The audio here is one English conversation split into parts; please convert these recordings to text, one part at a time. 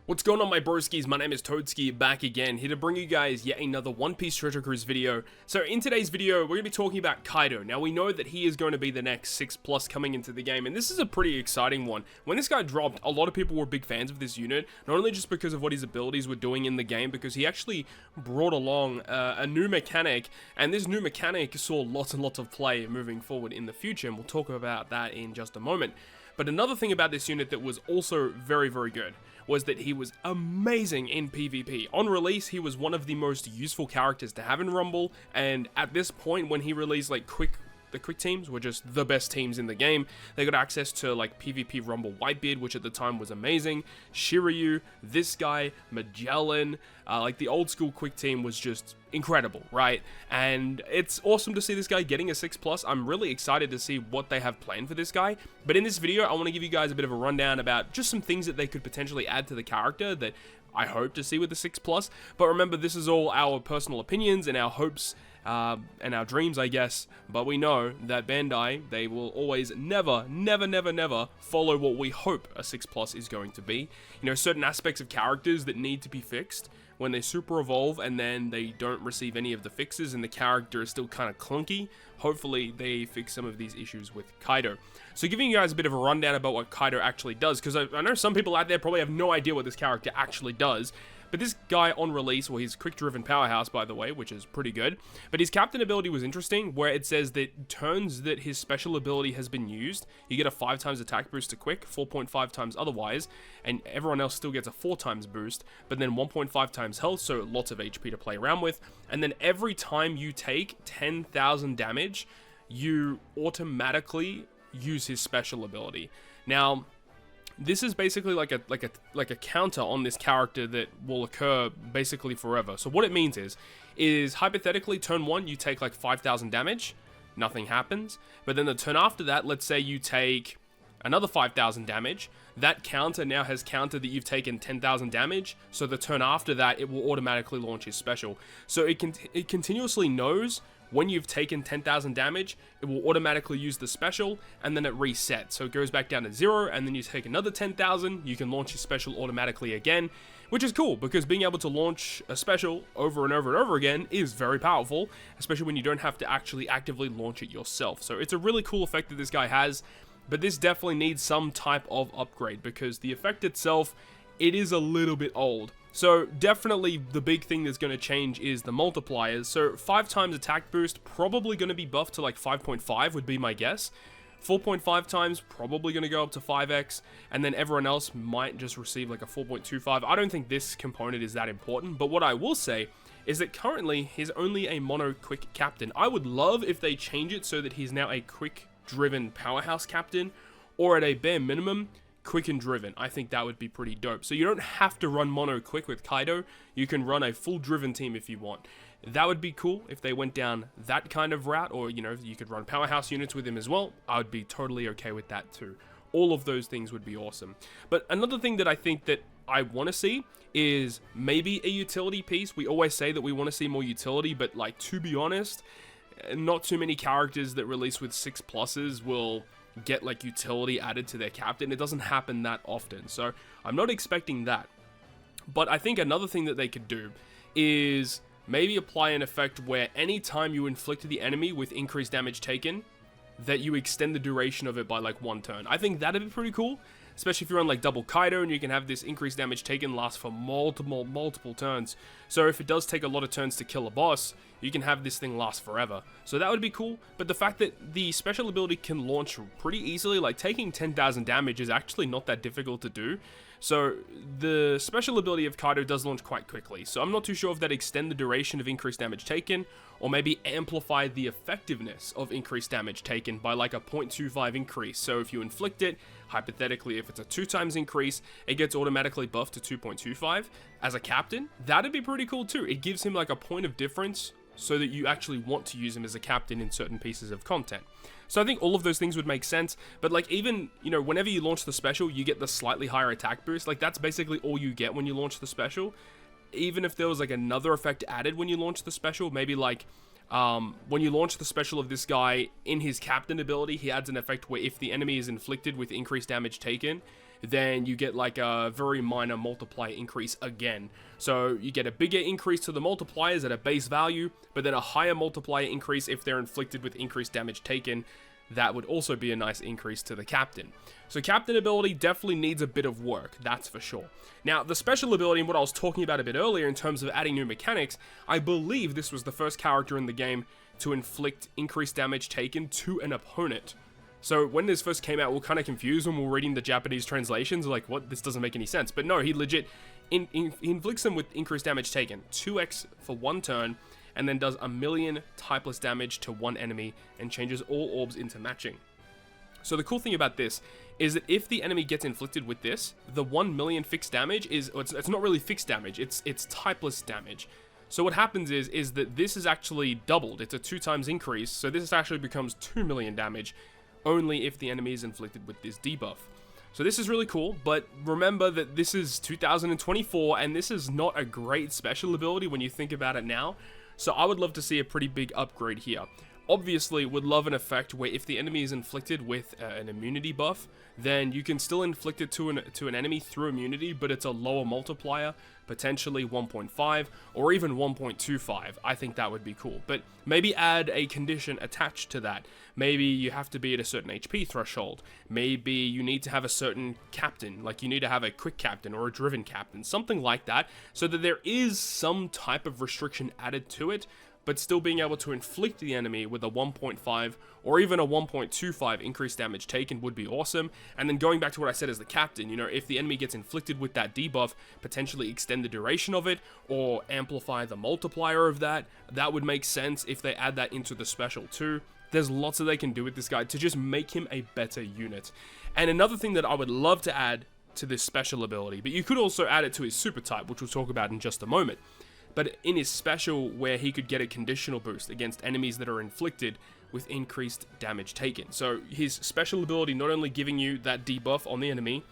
What's going on, my broskiis? My name is Toadski, back again, here to bring you guys yet another One Piece Treasure Cruise video. So in today's video, we're going to be talking about Kaido. Now we know that he is going to be the next 6+ coming into the game, and this is a pretty exciting one. When this guy dropped, a lot of people were big fans of this unit, not only just because of what his abilities were doing in the game, because he actually brought along a new mechanic, and this new mechanic saw lots and lots of play moving forward in the future, and we'll talk about that in just a moment. But another thing about this unit that was also very, very good was that he was amazing in PvP. On release, he was one of the most useful characters to have in Rumble, and at this point, when he released like the quick teams were just the best teams in the game. They got access to like PvP Rumble Whitebeard, which at the time was amazing. Shiryu, this guy, Magellan, like the old school quick team was just incredible, right? And it's awesome to see this guy getting a 6+. I'm really excited to see what they have planned for this guy. But in this video, I want to give you guys a bit of a rundown about just some things that they could potentially add to the character that I hope to see with the 6+. But remember, this is all our personal opinions and our hopes and our dreams, I guess, but we know that Bandai, they will always never follow what we hope a 6+ is going to be. You know, certain aspects of characters that need to be fixed when they super evolve and then they don't receive any of the fixes and the character is still kind of clunky. Hopefully they fix some of these issues with Kaido. So giving you guys a bit of a rundown about what Kaido actually does, because I know some people out there probably have no idea what this character actually does. But this guy on release, well, he's quick-driven powerhouse, by the way, which is pretty good. But his captain ability was interesting, where it says that turns that his special ability has been used, you get a 5x attack boost to quick, 4.5x otherwise, and everyone else still gets a 4x boost, but then 1.5x health, so lots of HP to play around with. And then every time you take 10,000 damage, you automatically use his special ability. Now, this is basically like a counter on this character that will occur basically forever. So what it means is hypothetically turn 1 you take like 5,000 damage, nothing happens. But then the turn after that, let's say you take another 5,000 damage. That counter now has countered that you've taken 10,000 damage. So the turn after that, it will automatically launch his special. So it continuously knows when you've taken 10,000 damage, it will automatically use the special, and then it resets. So it goes back down to 0, and then you take another 10,000, you can launch your special automatically again, which is cool, because being able to launch a special over and over and over again is very powerful, especially when you don't have to actually actively launch it yourself. So it's a really cool effect that this guy has, but this definitely needs some type of upgrade, because the effect itself, it is a little bit old. So definitely the big thing that's going to change is the multipliers. So 5x attack boost, probably going to be buffed to like 5.5 would be my guess. 4.5x, probably going to go up to 5x, and then everyone else might just receive like a 4.25. I don't think this component is that important, but what I will say is that currently he's only a mono quick captain. I would love if they change it so that he's now a quick driven powerhouse captain, or at a bare minimum, quick and driven. I think that would be pretty dope. So you don't have to run mono quick with Kaido. You can run a full driven team if you want. That would be cool if they went down that kind of route, or, you know, you could run powerhouse units with him as well. I would be totally okay with that too. All of those things would be awesome. But another thing that I think that I want to see is maybe a utility piece. We always say that we want to see more utility, but like, to be honest, not too many characters that release with 6+s will get like utility added to their captain. It doesn't happen that often, so I'm not expecting that. But I think another thing that they could do is maybe apply an effect where anytime you inflict the enemy with increased damage taken, that you extend the duration of it by like 1 turn. I think that'd be pretty cool, especially if you're on like double Kaido and you can have this increased damage taken last for multiple turns. So if it does take a lot of turns to kill a boss, you can have this thing last forever. So that would be cool. But the fact that the special ability can launch pretty easily, like taking 10,000 damage is actually not that difficult to do. So the special ability of Kaido does launch quite quickly. So I'm not too sure if that extend the duration of increased damage taken, or maybe amplify the effectiveness of increased damage taken by like a 0.25 increase. So if you inflict it, hypothetically, if it's a 2x increase, it gets automatically buffed to 2.25 as a captain. That'd be pretty cool too. It gives him like a point of difference so that you actually want to use him as a captain in certain pieces of content. So I think all of those things would make sense, but like, even, you know, whenever you launch the special, you get the slightly higher attack boost. Like, that's basically all you get when you launch the special. Even if there was like another effect added when you launch the special, maybe like when you launch the special of this guy, in his captain ability, he adds an effect where if the enemy is inflicted with increased damage taken, then you get like a very minor multiplier increase again. So you get a bigger increase to the multipliers at a base value, but then a higher multiplier increase if they're inflicted with increased damage taken. That would also be a nice increase to the captain. So captain ability definitely needs a bit of work, that's for sure. Now, the special ability and what I was talking about a bit earlier in terms of adding new mechanics, I believe this was the first character in the game to inflict increased damage taken to an opponent. So when this first came out, we were kind of confused when we were reading the Japanese translations, like, what? This doesn't make any sense. But no, he legit he inflicts them with increased damage taken, 2x for 1 turn, and then does 1,000,000 typeless damage to one enemy and changes all orbs into matching. So the cool thing about this is that if the enemy gets inflicted with this, the 1,000,000 fixed damage is, it's not really fixed damage, it's typeless damage. So what happens is that this is actually doubled, it's a 2 times increase, so this actually becomes 2,000,000 damage only if the enemy is inflicted with this debuff. So this is really cool, but remember that this is 2024 and this is not a great special ability when you think about it now. So I would love to see a pretty big upgrade here. Obviously, would love an effect where if the enemy is inflicted with an immunity buff, then you can still inflict it to an enemy through immunity, but it's a lower multiplier, potentially 1.5 or even 1.25. I think that would be cool. But maybe add a condition attached to that. Maybe you have to be at a certain HP threshold. Maybe you need to have a certain captain, like you need to have a quick captain or a driven captain, something like that, so that there is some type of restriction added to it, but still being able to inflict the enemy with a 1.5 or even a 1.25 increased damage taken would be awesome. And then going back to what I said as the captain, you know, if the enemy gets inflicted with that debuff, potentially extend the duration of it or amplify the multiplier of that. That would make sense if they add that into the special too. There's lots that they can do with this guy to just make him a better unit. And another thing that I would love to add to this special ability, but you could also add it to his super type, which we'll talk about in just a moment. But in his special, where he could get a conditional boost against enemies that are inflicted with increased damage taken. So his special ability not only giving you that debuff on the enemy,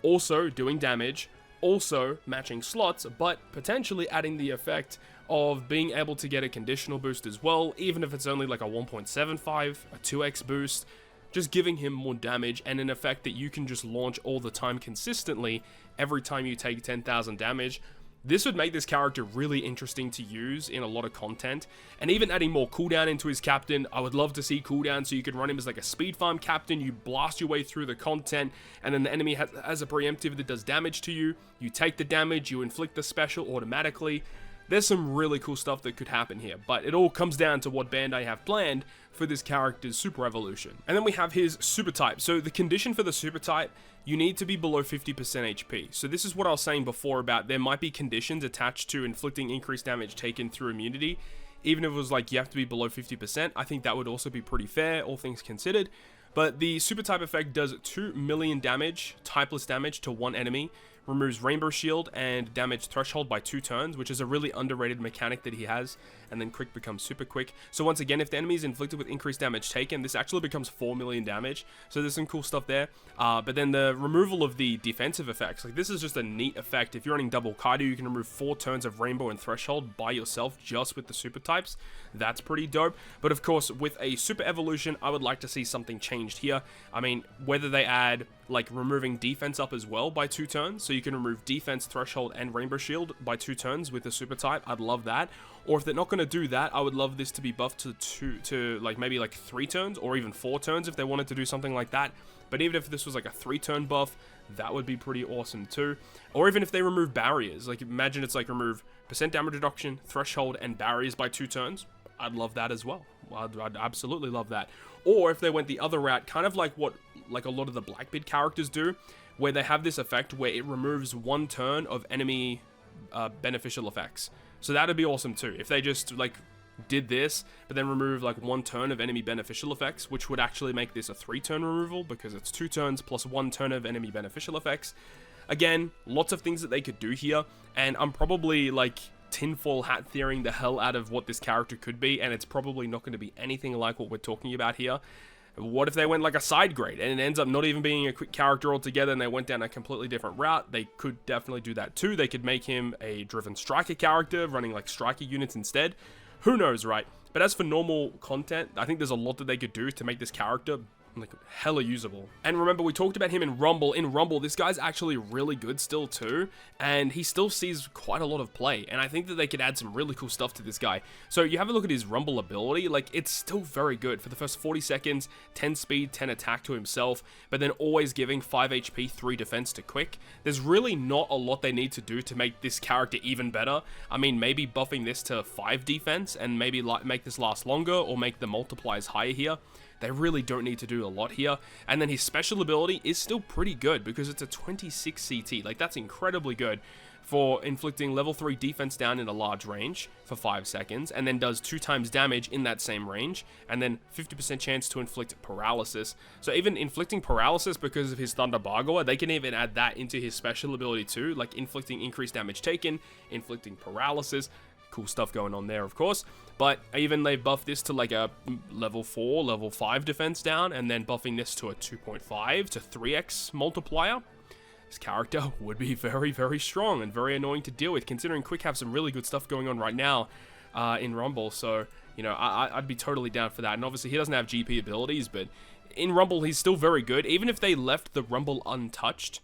also doing damage, also matching slots, but potentially adding the effect of being able to get a conditional boost as well, even if it's only like a 1.75, a 2x boost, just giving him more damage and an effect that you can just launch all the time consistently every time you take 10,000 damage. This would make this character really interesting to use in a lot of content, and even adding more cooldown into his captain. I would love to see cooldown so you could run him as like a speed farm captain. You blast your way through the content, and then the enemy has a preemptive that does damage to you. You take the damage, you inflict the special automatically. There's some really cool stuff that could happen here, but it all comes down to what Bandai have planned for this character's super evolution. And then we have his super type. So the condition for the super type, you need to be below 50% HP. So this is what I was saying before about there might be conditions attached to inflicting increased damage taken through immunity. Even if it was like you have to be below 50%, I think that would also be pretty fair, all things considered. But the super type effect does 2,000,000 damage, typeless damage to one enemy, removes Rainbow Shield and damage threshold by 2 turns, which is a really underrated mechanic that he has, and then quick becomes super quick. So once again, if the enemy is inflicted with increased damage taken, this actually becomes 4,000,000 damage, so there's some cool stuff there. But then the removal of the defensive effects, like this is just a neat effect. If you're running double KAIDO, you can remove 4 turns of Rainbow and Threshold by yourself just with the super types. That's pretty dope. But of course, with a super evolution, I would like to see something changed here. I mean, whether they add like removing defense up as well by 2 turns, so you can remove defense, threshold, and Rainbow Shield by 2 turns with the super type. I'd love that. Or if they're not going to do that, I would love this to be buffed to like maybe like 3 turns or even 4 turns if they wanted to do something like that. But even if this was like a 3-turn buff, that would be pretty awesome too. Or even if they remove barriers, like imagine it's like remove % damage reduction, threshold, and barriers by 2 turns. I'd love that as well. I'd absolutely love that. Or if they went the other route, kind of like what like a lot of the Blackbeard characters do, where they have this effect where it removes 1 turn of enemy beneficial effects. So that'd be awesome too. If they just like did this, but then remove like 1 turn of enemy beneficial effects, which would actually make this a 3-turn removal because it's 2 turns plus 1 turn of enemy beneficial effects. Again, lots of things that they could do here, and I'm probably like tinfoil hat theorying the hell out of what this character could be, and it's probably not going to be anything like what we're talking about here. What if they went like a side grade and it ends up not even being a quick character altogether and they went down a completely different route? They could definitely do that too. They could make him a driven striker character running like striker units instead. Who knows, right? But as for normal content, I think there's a lot that they could do to make this character like hella usable. And remember, we talked about him in Rumble. In Rumble, this guy's actually really good still too, and he still sees quite a lot of play, and I think that they could add some really cool stuff to this guy. So you have a look at his Rumble ability, like it's still very good. For the first 40 seconds, 10 speed, 10 attack to himself, but then always giving 5 HP, 3 defense to quick. There's really not a lot they need to do to make this character even better. I mean, maybe buffing this to 5 defense and maybe make this last longer or make the multipliers higher here. They really don't need to do a lot here. And then his special ability is still pretty good because it's a 26 CT. Like, that's incredibly good for inflicting level 3 defense down in a large range for 5 seconds, and then does 2 times damage in that same range, and then 50% chance to inflict paralysis. So even inflicting paralysis because of his Thunder Bargoer, they can even add that into his special ability too, like inflicting increased damage taken, inflicting paralysis. Cool stuff going on there, of course. But even they buffed this to like a level 4, level 5 defense down, and then buffing this to a 2.5 to 3x multiplier. This character would be very, very strong and very annoying to deal with, considering Quick have some really good stuff going on right now in Rumble. So, you know, I'd be totally down for that. And obviously, he doesn't have GP abilities, but in Rumble, he's still very good. Even if they left the Rumble untouched,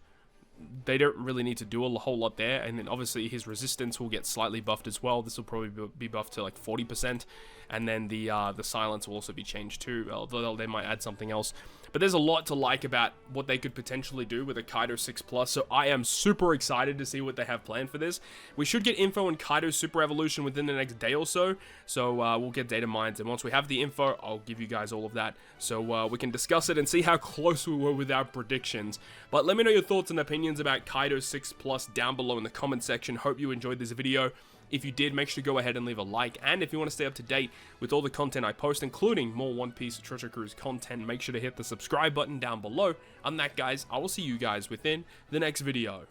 they don't really need to do a whole lot there. And then obviously his resistance will get slightly buffed as well. This will probably be buffed to like 40%, and then the silence will also be changed too, although they might add something else. But there's a lot to like about what they could potentially do with a Kaido 6+, so I am super excited to see what they have planned for this. We should get info on Kaido's Super Evolution within the next day or so, so we'll get data mines, and once we have the info, I'll give you guys all of that, so we can discuss it and see how close we were with our predictions. But let me know your thoughts and opinions about Kaido 6+ down below in the comment section. Hope you enjoyed this video. If you did, make sure to go ahead and leave a like, and if you want to stay up to date with all the content I post, including more One Piece Treasure Cruise content, make sure to hit the subscribe button down below. On that, guys, I will see you guys within the next video.